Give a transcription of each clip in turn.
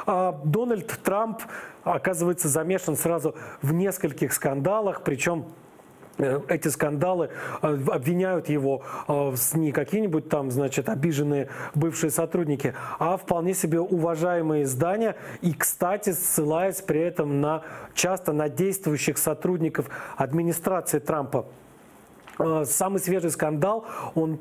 Дональд Трамп, оказывается, замешан сразу в нескольких скандалах, причем эти скандалы обвиняют его не какие-нибудь там, значит, обиженные бывшие сотрудники, а вполне себе уважаемые издания. И, кстати, ссылаясь при этом часто на действующих сотрудников администрации Трампа. Самый свежий скандал, он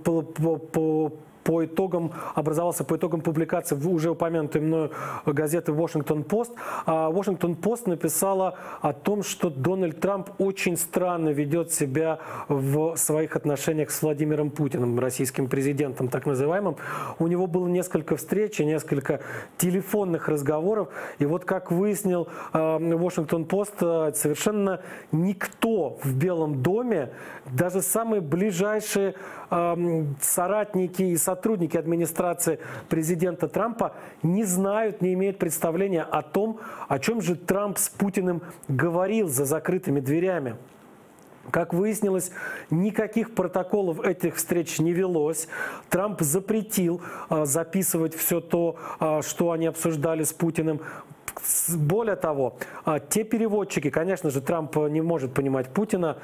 образовался по итогам публикации в уже упомянутой мною газеты «Вашингтон-Пост». «Вашингтон-Пост» написала о том, что Дональд Трамп очень странно ведет себя в своих отношениях с Владимиром Путиным, российским президентом так называемым. У него было несколько встреч и несколько телефонных разговоров. И вот, как выяснил «Вашингтон-Пост», совершенно никто в Белом доме, даже самые ближайшие соратники и сотрудники администрации президента Трампа не знают, не имеют представления о том, о чем же Трамп с Путиным говорил за закрытыми дверями. Как выяснилось, никаких протоколов этих встреч не велось. Трамп запретил записывать все то, что они обсуждали с Путиным. Более того, те переводчики, конечно же, Трамп не может понимать Путина,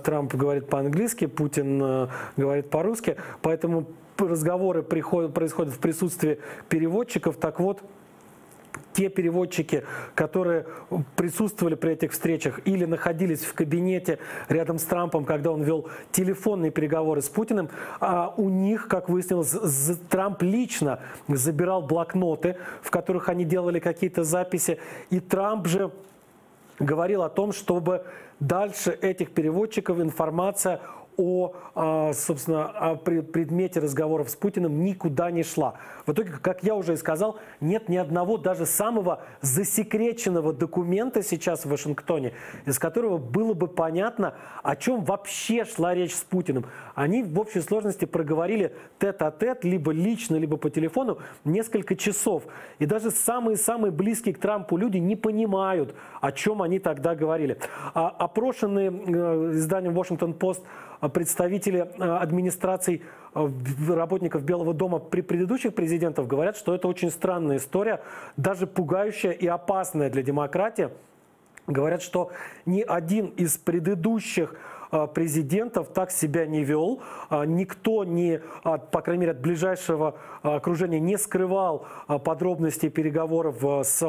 Трамп говорит по-английски, Путин говорит по-русски, поэтому разговоры происходят в присутствии переводчиков. Так вот, те переводчики, которые присутствовали при этих встречах или находились в кабинете рядом с Трампом, когда он вел телефонные переговоры с Путиным, у них, как выяснилось, Трамп лично забирал блокноты, в которых они делали какие-то записи, и Трамп же говорил о том, чтобы дальше этих переводчиков информация собственно, о предмете разговоров с Путиным никуда не шла. В итоге, как я уже и сказал, нет ни одного даже самого засекреченного документа сейчас в Вашингтоне, из которого было бы понятно, о чем вообще шла речь с Путиным. Они в общей сложности проговорили тет-а-тет, либо лично, либо по телефону, несколько часов. И даже самые-самые близкие к Трампу люди не понимают, о чем они тогда говорили. Опрошенные изданием «Вашингтон-Пост» представители администраций работников Белого дома при предыдущих президентах говорят, что это очень странная история, даже пугающая и опасная для демократии. Говорят, что ни один из предыдущих президентов так себя не вел. Никто, по крайней мере, от ближайшего окружения не скрывал подробностей переговоров с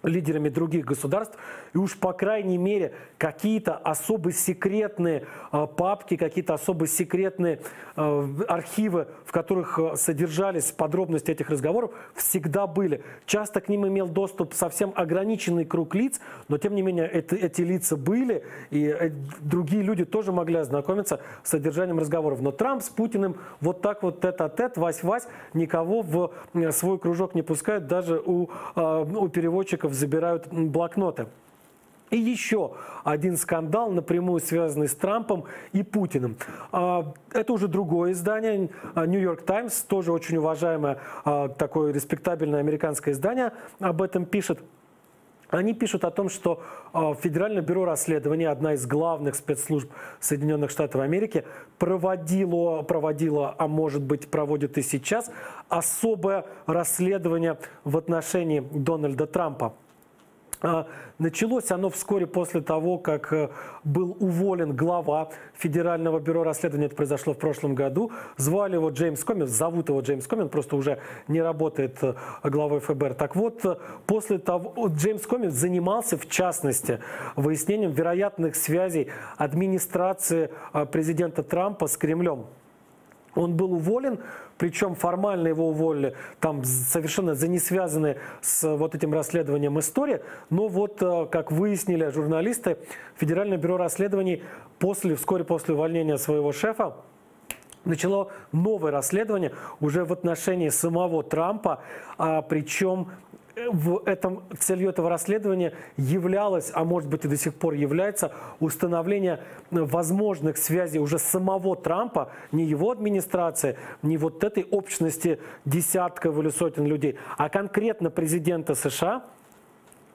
лидерами других государств, и уж по крайней мере какие-то особо секретные папки, какие-то особо секретные архивы, в которых содержались подробности этих разговоров, всегда были. Часто к ним имел доступ совсем ограниченный круг лиц, но тем не менее эти лица были, и другие люди тоже могли ознакомиться с содержанием разговоров. Но Трамп с Путиным вот так вот тет-а-тет, вась-вась, никого в свой кружок не пускают, даже у переводчиков забирают блокноты. И еще один скандал, напрямую связанный с Трампом и Путиным. Это уже другое издание, New York Times, тоже очень уважаемое, такое респектабельное американское издание, об этом пишет. Они пишут о том, что Федеральное бюро расследований, одна из главных спецслужб Соединенных Штатов Америки, проводила, а может быть проводит и сейчас, особое расследование в отношении Дональда Трампа. Началось оно вскоре после того, как был уволен глава Федерального бюро расследований. Это произошло в прошлом году. Звали его Джеймс Коми, зовут его Джеймс Коми, он просто уже не работает главой ФБР. Так вот, после того Джеймс Коми занимался, в частности, выяснением вероятных связей администрации президента Трампа с Кремлем. Он был уволен, причем формально его уволили, там совершенно за не связанные с вот этим расследованием истории. Но вот, как выяснили журналисты, Федеральное бюро расследований вскоре после увольнения своего шефа начало новое расследование уже в отношении самого Трампа, причем целью этого расследования являлось, а может быть и до сих пор является, установление возможных связей уже самого Трампа, не его администрации, не вот этой общности десятков или сотен людей, а конкретно президента США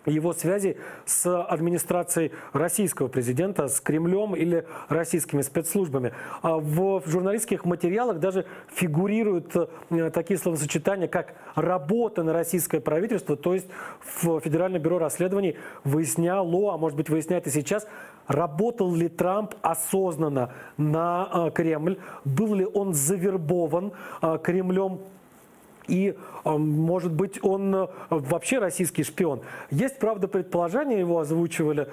его связи с администрацией российского президента, с Кремлем или российскими спецслужбами. В журналистских материалах даже фигурируют такие словосочетания, как «работа на российское правительство», то есть в Федеральное бюро расследований выясняло, а может быть выясняет и сейчас, работал ли Трамп осознанно на Кремль, был ли он завербован Кремлем, и, может быть, он вообще российский шпион. Есть, правда, предположения, его озвучивали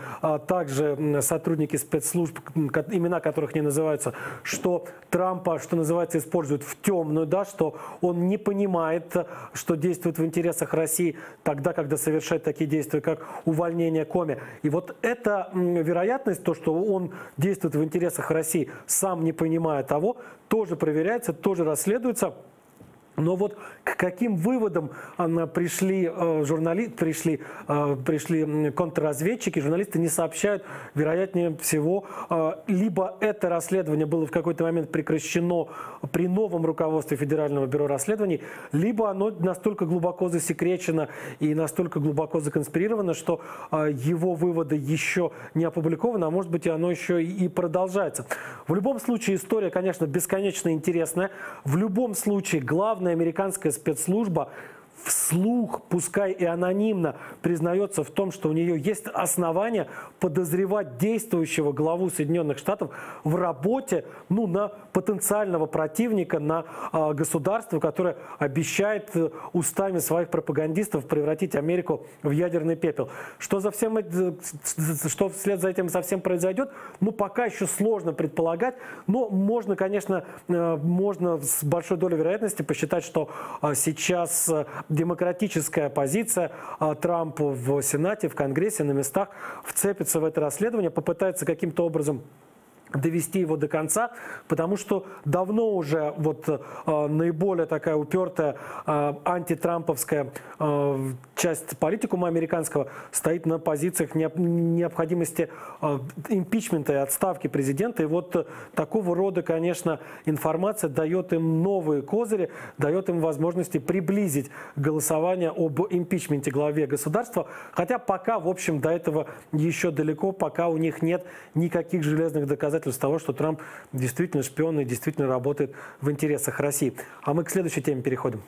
также сотрудники спецслужб, имена которых не называются, что Трампа, что называется, используют в темную, да, что он не понимает, что действует в интересах России тогда, когда совершает такие действия, как увольнение Коми. И вот эта вероятность, то, что он действует в интересах России, сам не понимая того, тоже проверяется, тоже расследуется. Но вот к каким выводам пришли контрразведчики, журналисты не сообщают, вероятнее всего, либо это расследование было в какой-то момент прекращено при новом руководстве Федерального бюро расследований, либо оно настолько глубоко засекречено и настолько глубоко законспирировано, что его выводы еще не опубликованы, а может быть, и оно еще и продолжается. В любом случае, история, конечно, бесконечно интересная. В любом случае, главное, американская спецслужба вслух, пускай и анонимно, признается в том, что у нее есть основания подозревать действующего главу Соединенных Штатов в работе на потенциального противника, на государство, которое обещает устами своих пропагандистов превратить Америку в ядерный пепел. Что вслед за этим совсем произойдет, пока еще сложно предполагать, но можно, конечно, с большой долей вероятности посчитать, что сейчас демократическая оппозиция Трампа в Сенате, в Конгрессе, на местах вцепится в это расследование, попытается каким-то образом довести его до конца, потому что давно уже наиболее такая упертая антитрамповская часть политикума американского стоит на позициях необходимости импичмента и отставки президента. И вот такого рода, конечно, информация дает им новые козыри, дает им возможности приблизить голосование об импичменте главе государства. Хотя пока, в общем, до этого еще далеко, пока у них нет никаких железных доказательств того, что Трамп действительно шпион и действительно работает в интересах России. А мы к следующей теме переходим.